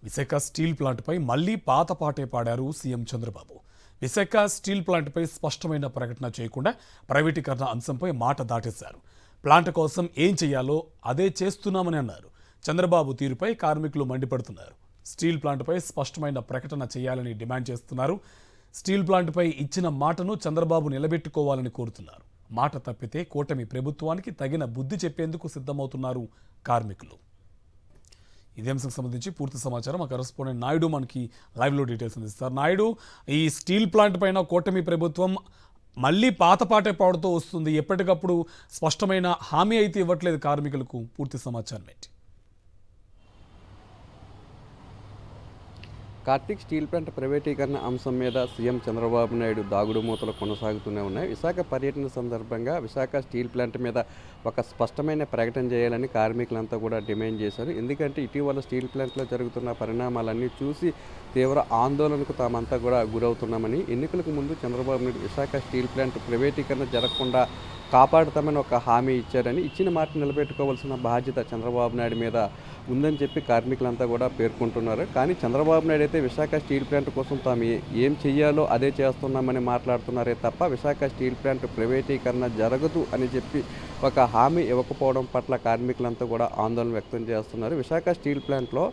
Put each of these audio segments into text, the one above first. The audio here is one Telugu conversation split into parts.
విశాఖ స్టీల్ ప్లాంట్పై మళ్లీ పాత పాటే పాడారు సీఎం చంద్రబాబు. విశాఖ స్టీల్ ప్లాంట్పై స్పష్టమైన ప్రకటన చేయకుండా ప్రైవేటీకరణ అంశంపై మాట దాటేశారు. ప్లాంట్ కోసం ఏం చేయాలో అదే చేస్తున్నామని అన్నారు. చంద్రబాబు తీరుపై కార్మికులు మండిపడుతున్నారు. స్టీల్ ప్లాంట్పై స్పష్టమైన ప్రకటన చేయాలని డిమాండ్ చేస్తున్నారు. స్టీల్ ప్లాంట్పై ఇచ్చిన మాటను చంద్రబాబు నిలబెట్టుకోవాలని కోరుతున్నారు. మాట తప్పితే కూటమి ప్రభుత్వానికి తగిన బుద్ధి చెప్పేందుకు సిద్ధమవుతున్నారు కార్మికులు. ఇదే అంశం సంబంధించి పూర్తి సమాచారం మా కరెస్పాండెంట్ నాయుడు మనకి లైవ్లో డీటెయిల్స్ అందిస్తారు. నాయుడు, ఈ స్టీల్ ప్లాంట్ పైన కూటమి ప్రభుత్వం మళ్ళీ పాతపాటే పాడుతూ వస్తుంది. ఎప్పటికప్పుడు స్పష్టమైన హామీ అయితే ఇవ్వట్లేదు కార్మికులకు. పూర్తి సమాచారం ఏంటి? కార్తీక్, స్టీల్ ప్లాంట్ ప్రైవేటీకరణ అంశం మీద సీఎం చంద్రబాబు నాయుడు దాగుడు మూతలు కొనసాగుతూనే ఉన్నాయి. విశాఖ పర్యటన సందర్భంగా విశాఖ స్టీల్ ప్లాంట్ మీద ఒక స్పష్టమైన ప్రకటన చేయాలని కార్మికులంతా కూడా డిమాండ్ చేశారు. ఎందుకంటే ఇటీవల స్టీల్ ప్లాంట్లో జరుగుతున్న పరిణామాలన్నీ చూసి తీవ్ర ఆందోళనకు తామంతా కూడా గురవుతున్నామని, ఎన్నికలకు ముందు చంద్రబాబు నాయుడు విశాఖ స్టీల్ ప్లాంట్ ప్రైవేటీకరణ జరగకుండా కాపాడుతామని ఒక హామీ ఇచ్చారని, ఇచ్చిన మాట నిలబెట్టుకోవాల్సిన బాధ్యత చంద్రబాబు నాయుడు మీద ఉందని చెప్పి కార్మికులంతా కూడా పేర్కొంటున్నారు. కానీ చంద్రబాబు నాయుడు అయితే విశాఖ స్టీల్ ప్లాంట్ కోసం తాము ఏం చెయ్యాలో అదే చేస్తున్నామని మాట్లాడుతున్నారే తప్ప విశాఖ స్టీల్ ప్లాంట్ ప్రైవేటీకరణ జరగదు అని చెప్పి ఒక హామీ ఇవ్వకపోవడం పట్ల కార్మికులంతా కూడా ఆందోళన వ్యక్తం చేస్తున్నారు. విశాఖ స్టీల్ ప్లాంట్లో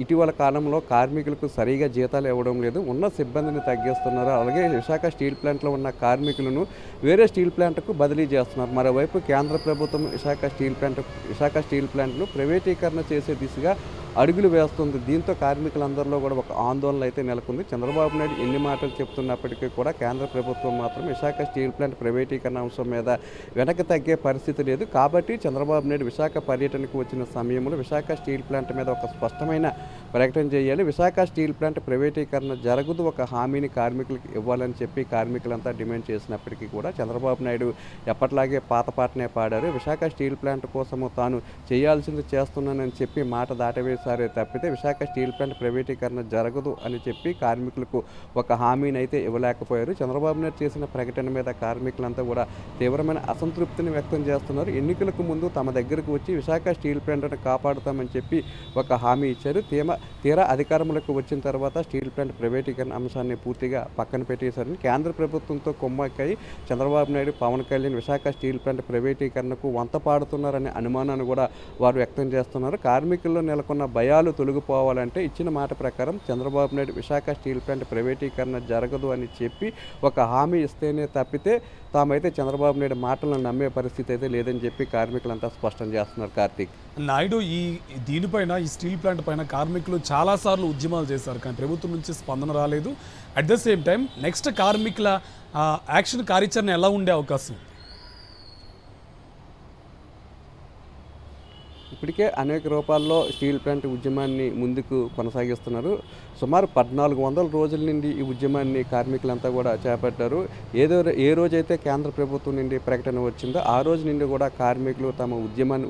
ఇటీవల కాలంలో కార్మికులకు సరిగా జీతాలు ఇవ్వడం లేదు, ఉన్న సిబ్బందిని తగ్గిస్తున్నారు. అలాగే విశాఖ స్టీల్ ప్లాంట్లో ఉన్న కార్మికులను వేరే స్టీల్ ప్లాంట్కు బదిలీ చేస్తున్నారు. మరోవైపు కేంద్ర ప్రభుత్వం విశాఖ స్టీల్ ప్లాంట్ను ప్రైవేటీకరణ చేసే దిశగా అడుగులు వేస్తుంది. దీంతో కార్మికులందరిలో కూడా ఒక ఆందోళన అయితే నెలకొంది. చంద్రబాబు నాయుడు ఎన్ని మాటలు చెప్తున్నప్పటికీ కూడా కేంద్ర ప్రభుత్వం మాత్రం విశాఖ స్టీల్ ప్లాంట్ ప్రైవేటీకరణ అంశం మీద వెనక్కి తగ్గే పరిస్థితి లేదు. కాబట్టి చంద్రబాబు నాయుడు విశాఖ పర్యటనకు వచ్చిన సమయంలో విశాఖ స్టీల్ ప్లాంట్ మీద ఒక స్పష్టమైన ప్రకటన చేయాలి. విశాఖ స్టీల్ ప్లాంట్ ప్రైవేటీకరణ జరగదు, ఒక హామీని కార్మికులకు ఇవ్వాలని చెప్పి కార్మికులంతా డిమాండ్ చేసినప్పటికీ కూడా చంద్రబాబు నాయుడు ఎప్పట్లాగే పాతపాటనే పాడారు. విశాఖ స్టీల్ ప్లాంట్ కోసము తాను చేయాల్సింది చేస్తున్నానని చెప్పి మాట దాటవేశారే తప్పితే విశాఖ స్టీల్ ప్లాంట్ ప్రైవేటీకరణ జరగదు అని చెప్పి కార్మికులకు ఒక హామీని అయితే ఇవ్వలేకపోయారు. చంద్రబాబు నాయుడు చేసిన ప్రకటన మీద కార్మికులంతా కూడా తీవ్రమైన అసంతృప్తిని వ్యక్తం చేస్తున్నారు. ఎన్నికలకు ముందు తమ దగ్గరకు వచ్చి విశాఖ స్టీల్ ప్లాంట్ను కాపాడుతామని చెప్పి ఒక హామీ ఇచ్చారు. తీరా అధికారంలోకి వచ్చిన తర్వాత స్టీల్ ప్లాంట్ ప్రైవేటీకరణ అంశాన్ని పూర్తిగా పక్కన పెట్టేశారని, కేంద్ర ప్రభుత్వంతో కొమ్మక్కై చంద్రబాబు నాయుడు, పవన్ కళ్యాణ్ విశాఖ స్టీల్ ప్లాంట్ ప్రైవేటీకరణకు వంత పాడుతున్నారనే అనుమానాన్ని కూడా వారు వ్యక్తం చేస్తున్నారు. కార్మికుల్లో నెలకొన్న భయాలు తొలగిపోవాలంటే ఇచ్చిన మాట ప్రకారం చంద్రబాబు నాయుడు విశాఖ స్టీల్ ప్లాంట్ ప్రైవేటీకరణ జరగదు అని చెప్పి ఒక హామీ ఇస్తేనే తప్పితే తామైతే చంద్రబాబు నాయుడు మాటలను నమ్మే పరిస్థితి అయితే లేదని చెప్పి కార్మికులంతా స్పష్టం చేస్తున్నారు. కార్తీక్, నాయుడు, దీనిపైన ఈ స్టీల్ ప్లాంట్ పైన కార్మికులు చాలాసార్లు ఉద్యమాలు చేశారు, కానీ ప్రభుత్వం నుంచి స్పందన రాలేదు. At the same time next కార్మికుల యాక్షన్ కార్యాచరణ ఎలా ఉండే అవకాశం? ఇప్పటికే అనేక రూపాల్లో స్టీల్ ప్లాంట్ ఉద్యమాన్ని ముందుకు కొనసాగిస్తున్నారు. సుమారు 1400 రోజుల నుండి ఈ ఉద్యమాన్ని కార్మికులంతా కూడా చేపట్టారు. ఏ రోజైతే కేంద్ర ప్రభుత్వం నుండి ప్రకటన వచ్చిందో ఆ రోజు నుండి కూడా కార్మికులు తమ ఉద్యమాన్ని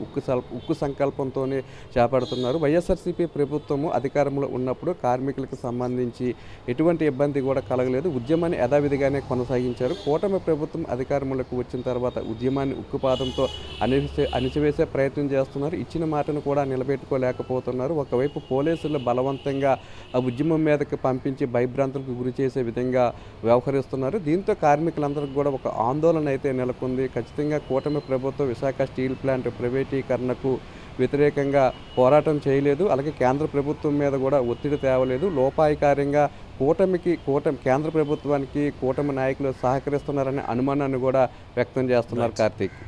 ఉక్కు సంకల్పంతోనే చేపడుతున్నారు. వైఎస్ఆర్సీపీ ప్రభుత్వము అధికారంలో ఉన్నప్పుడు కార్మికులకు సంబంధించి ఎటువంటి ఇబ్బంది కూడా కలగలేదు. ఉద్యమాన్ని యథావిధిగానే కొనసాగించారు. కూటమి ప్రభుత్వం అధికారంలోకి వచ్చిన తర్వాత ఉద్యమాన్ని ఉక్కుపాదంతో అణిచివేసే ప్రయత్నం చేస్తున్నారు. ఇచ్చిన మాటను కూడా నిలబెట్టుకోలేకపోతున్నారు. ఒకవైపు పోలీసులు బలవంతంగా ఆ ఉద్యమం మీదకి పంపించి భయభ్రాంతులకు గురి చేసే విధంగా వ్యవహరిస్తున్నారు. దీంతో కార్మికులందరికీ కూడా ఒక ఆందోళన అయితే నెలకొంది. ఖచ్చితంగా కూటమి ప్రభుత్వం విశాఖ స్టీల్ ప్లాంట్ ప్రైవేటీకరణకు వ్యతిరేకంగా పోరాటం చేయలేదు. అలాగే కేంద్ర ప్రభుత్వం మీద కూడా ఒత్తిడి తేవలేదు. లోపాయికార్యంగా కేంద్ర ప్రభుత్వానికి కూటమి నాయకులు సహకరిస్తున్నారనే అనుమానాన్ని కూడా వ్యక్తం చేస్తున్నారు. కార్తీక్.